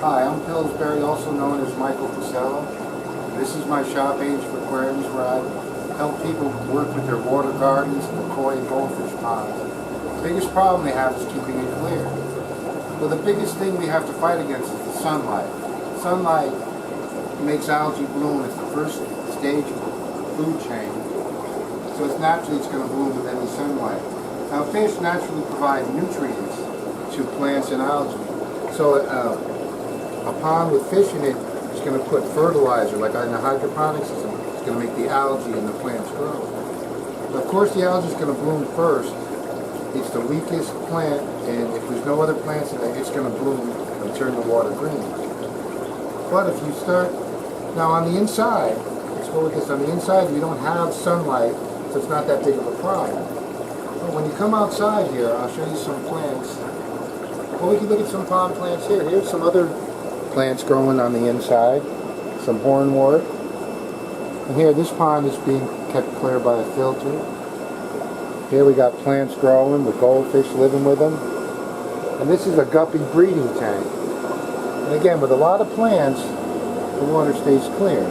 Hi, I'm Pilsbury, also known as Michael Pacello. This is my shop page for Aquariums, where I help people work with their water gardens and koi and goldfish ponds. The biggest problem they have is keeping it clear. Well, the biggest thing we have to fight against is the sunlight. Sunlight makes algae bloom. It's the first stage of the food chain. So it's going to bloom with any sunlight. Now, fish naturally provide nutrients to plants and algae. So a pond with fish in it is going to put fertilizer, like in the hydroponic system. It's going to make the algae and the plants grow. But of course, the algae is going to bloom first. It's the weakest plant, and if there's no other plants in it, it's going to bloom and turn the water green. But if you start, now on the inside, let's go with this, on the inside we don't have sunlight, so it's not that big of a problem. But when you come outside here, I'll show you some plants. Well, we can look at some pond plants here. Here's some other plants growing on the inside. Some hornwort. And here, this pond is being kept clear by a filter. Here we got plants growing with goldfish living with them. And this is a guppy breeding tank. And again, with a lot of plants, the water stays clear.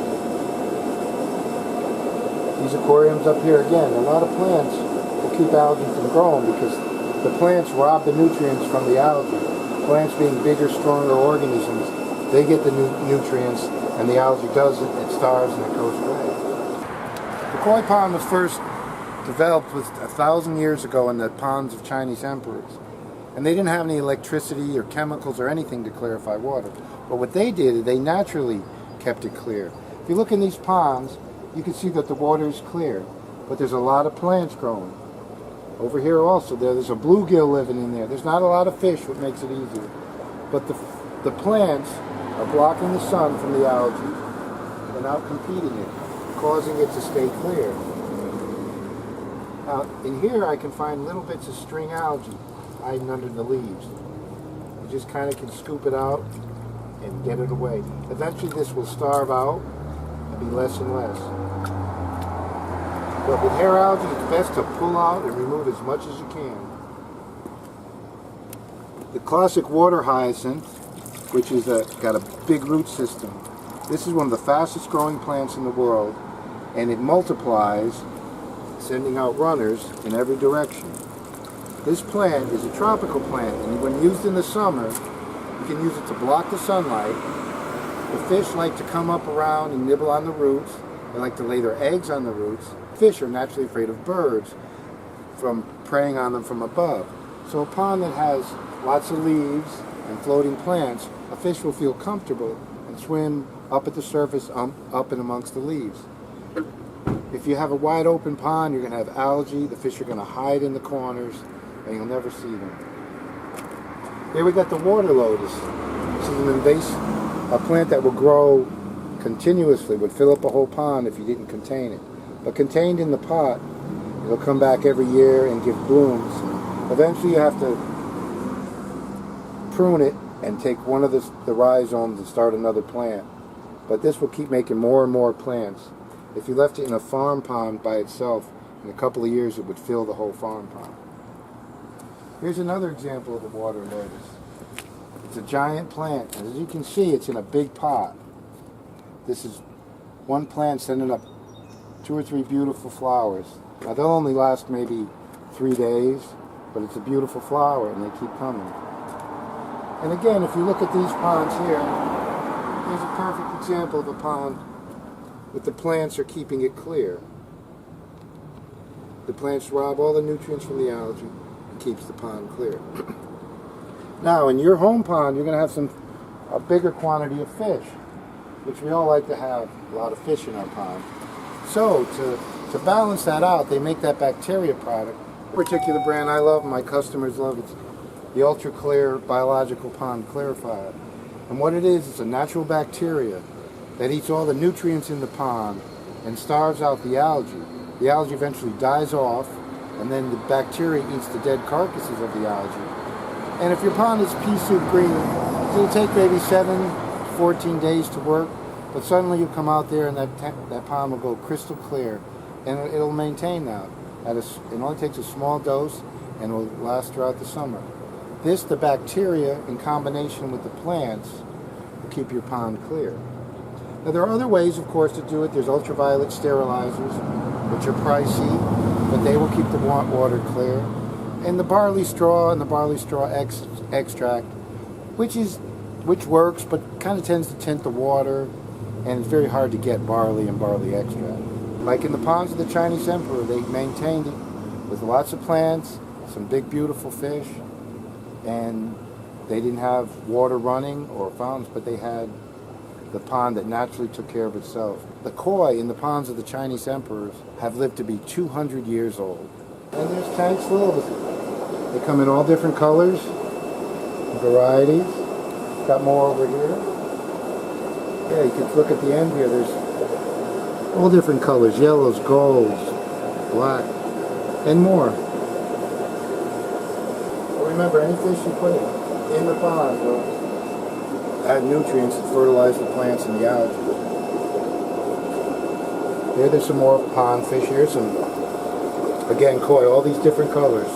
These aquariums up here, again, a lot of plants will keep algae from growing because the plants rob the nutrients from the algae. Plants being bigger, stronger organisms, they get the nutrients, and the algae doesn't. It starves and it goes away. The koi pond was first developed 1,000 years ago in the ponds of Chinese emperors. And they didn't have any electricity or chemicals or anything to clarify water. But what they did is they naturally kept it clear. If you look in these ponds, you can see that the water is clear. But there's a lot of plants growing. Over here also, there's a bluegill living in there. There's not a lot of fish, what makes it easier. But the plants are blocking the sun from the algae. They're out competing it, causing it to stay clear. Now, in here I can find little bits of string algae hiding under the leaves. You just kind of can scoop it out and get it away. Eventually this will starve out and be less and less. But with hair algae, it's best to pull out and remove as much as you can. The classic water hyacinth, which is got a big root system. This is one of the fastest growing plants in the world, and it multiplies, sending out runners in every direction. This plant is a tropical plant, and when used in the summer, you can use it to block the sunlight. The fish like to come up around and nibble on the roots. They like to lay their eggs on the roots. Fish are naturally afraid of birds from preying on them from above. So a pond that has lots of leaves and floating plants, a fish will feel comfortable and swim up at the surface, up and amongst the leaves. If you have a wide open pond, you're going to have algae. The fish are going to hide in the corners, and you'll never see them. Here we got the water lotus. This is an invasive, a plant that will grow continuously, would fill up a whole pond if you didn't contain it. But contained in the pot, it'll come back every year and give blooms. Eventually you have to prune it and take one of the rhizomes and start another plant. But this will keep making more and more plants. If you left it in a farm pond by itself, in a couple of years it would fill the whole farm pond. Here's another example of a water lotus. It's a giant plant, and as you can see, it's in a big pot. This is one plant sending up 2 or 3 beautiful flowers. Now they'll only last maybe 3 days, but it's a beautiful flower and they keep coming. And again, if you look at these ponds here, here's a perfect example of a pond with the plants are keeping it clear. The plants rob all the nutrients from the algae and keeps the pond clear. Now in your home pond, you're going to have a bigger quantity of fish, which we all like to have a lot of fish in our pond. So to balance that out, they make that bacteria product. A particular brand I love, my customers love, it's the Ultra Clear Biological Pond Clarifier. And what it is, it's a natural bacteria that eats all the nutrients in the pond and starves out the algae. The algae eventually dies off, and then the bacteria eats the dead carcasses of the algae. And if your pond is pea soup green, it'll take maybe 14 days to work, but suddenly you come out there and that pond will go crystal clear, and it'll maintain that. It only takes a small dose and will last throughout the summer. The bacteria in combination with the plants keep your pond clear. Now there are other ways, of course, to do it. There's ultraviolet sterilizers, which are pricey, but they will keep the water clear. And the barley straw and the barley straw extract, which works, but kind of tends to tint the water, and it's very hard to get barley and barley extract. Like in the ponds of the Chinese emperor, they maintained it with lots of plants, some big beautiful fish, and they didn't have water running or fountains, but they had the pond that naturally took care of itself. The koi in the ponds of the Chinese emperors have lived to be 200 years old. And there's tanks full of them. They come in all different colors, varieties. Got more over here. Yeah, you can look at the end here. There's all different colors, yellows, golds, black, and more. But remember, any fish you put in the pond will add nutrients that fertilize the plants and the algae. Here there's some more pond fish. Here's some, again, koi, all these different colors.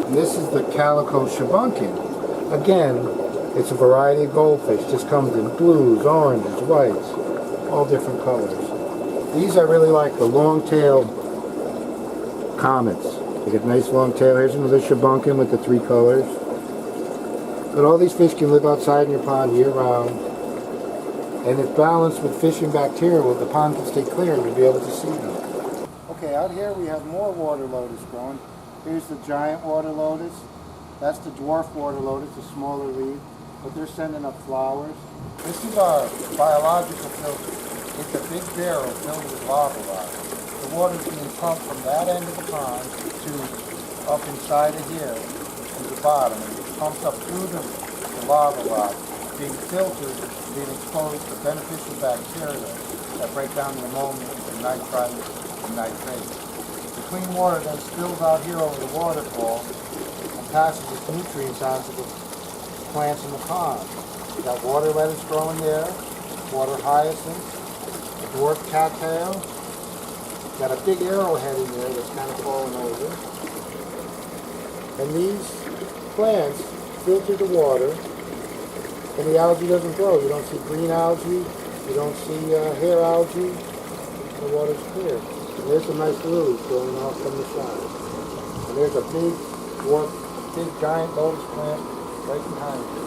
And this is the calico shabunkin. Again, it's a variety of goldfish. Just comes in blues, oranges, whites, all different colors. These I really like, the long-tailed comets. They get a nice long tail. Here's another shabunkin with the 3 colors. But all these fish can live outside in your pond year-round. And it's balanced with fish and bacteria. Well, the pond can stay clear and you'll be able to see them. Okay, out here we have more water lotus growing. Here's the giant water lotus. That's the dwarf water lotus, the smaller leaf. But they're sending up flowers. This is our biological filter. It's a big barrel filled with lava rock. The water is being pumped from that end of the pond to up inside of here to the bottom. And it pumps up through the lava rock, being filtered, being exposed to beneficial bacteria that break down the ammonia into nitrite and nitrate. The clean water then spills out here over the waterfall and passes its nutrients on to the plants in the pond. You got water lettuce growing there, water hyacinth, a dwarf cattail, got a big arrowhead in there that's kind of falling over. And these plants filter the water, and the algae doesn't grow. You don't see green algae, you don't see hair algae, the water's clear. And there's some nice lilies growing off from the side. And there's a big dwarf, big giant lotus plant right behind you.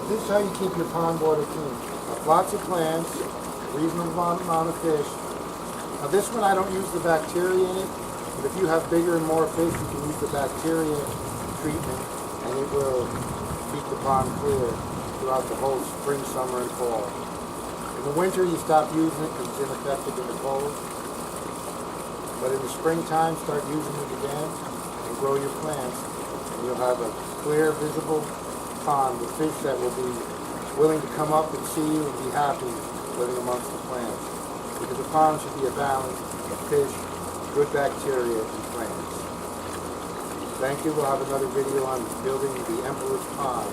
This is how you keep your pond water clean. Lots of plants, reasonable amount of fish. Now this one I don't use the bacteria in it, but if you have bigger and more fish, you can use the bacteria treatment, and it will keep the pond clear throughout the whole spring, summer, and fall. In the winter, you stop using it because it's ineffective in the cold. But in the springtime, start using it again and grow your plants, and you'll have a clear, visible pond with fish that will be willing to come up and see you and be happy living amongst the plants. Because the pond should be a balance of fish, good bacteria, and plants. Thank you. We'll have another video on building the Emperor's Pond.